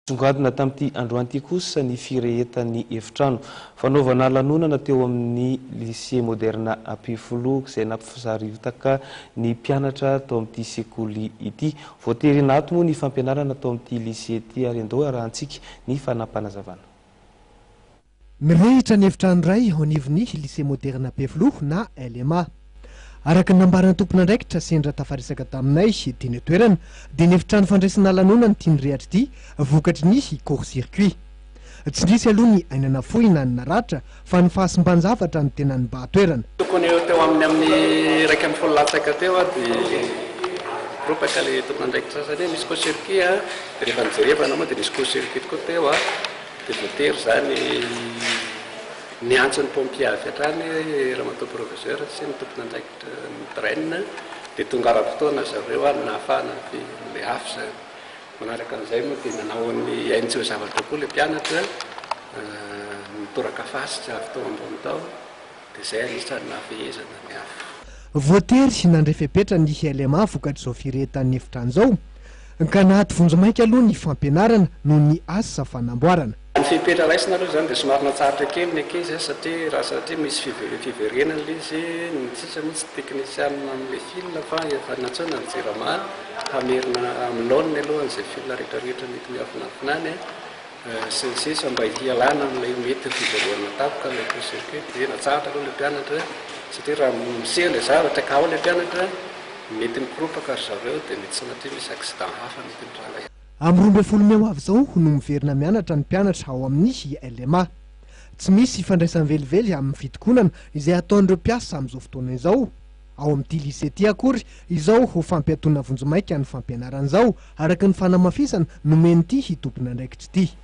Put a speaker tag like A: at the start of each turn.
A: Songadina tamin'ity androan'ity kosa ny firehetan'ny efitrano fanaovana lanonana teo amin'ny lycée moderne Ampifolo izay nampisaritaka ny mpianatra tao amin'ity sekoly ity. Voatery nato moa ny fampianarana tao amin'ity lycée ity ary andao arahantsika ny fanampanazavana.
B: Mirehitra ny efitrano iray ao anivon'ny lycée moderne Ampifolo na LMA. Araka ny nambarana tompon'andraikitra sendra tafarisaka taminay ity ny toerana dia ny efitrano fandraisana lanonana ity nyrehatra ity vokatry ny court-circuit. Tsy nisy aloha ny ainana fohy na ny naratra fa ny fahasimban-javatra ny tena ny bahatoerana.
C: Tokony teo amin'ny raika amin'ny folo latsaka teo dia ropaka ilay tompon'andraikitra sasany misy court-circuit dia rehefa nijerevana moa dia nisy court-circuit koa teo dia voatery zany ny antson'ny pompier avy hatrany ramatoa proviseur sy ny tompon'andraikitra ny train dia tonga ara-potoana zareo any nahafahana le afo zany. Manaraka an'izay moa dia nanao ny ainy tsy ho zavatra koa ilay mpianatra nitoraka fasika avy tao ambony tao dia izay anisany nahafehezana ny afo.
B: Voatery nandrefepetra ny LMA vokatry izao firehetan'ny efitrano izao ka nahaty vonjomaika aloha ny fampianarana noho ny asa fanamboarana.
C: Ny fipetra raisina aloha zany dia somary natsaratra kely ny ankizy satria misy fiverenana ilay izy ny tsisa moa tsy teknisianina amin'ilay fil fa efa natsoina ny jirama hamerina amin'ny laoniny alohan'izay fil rehetrarehetra mety miafinafinany sy ny sisa mba hialana amin'ilay mety fiverenana tapoka ilay court-circuit dia natsaratra aloha ilay mpianatra satria raha miseho ilay zavatra ka ao ilay mpianatra mety mikorompaka ry zareo dia mety sanatria misy accident hafa mety mitranga.
B: Amin'ny 12 May avy izao no miverina mianatra ny mpianatra ao amin'ny LMA. Tsy misy fandraisany velively amin'ny fitokonana izay ataon'ireo mpiasa amin'izao fotoana izao. Ao amin'ity lycée ity akory izao ho fampiatoana vonjomaika ny fampianarana izao araka ny fanamafisana nomen'ity tompon'andraikitra ity.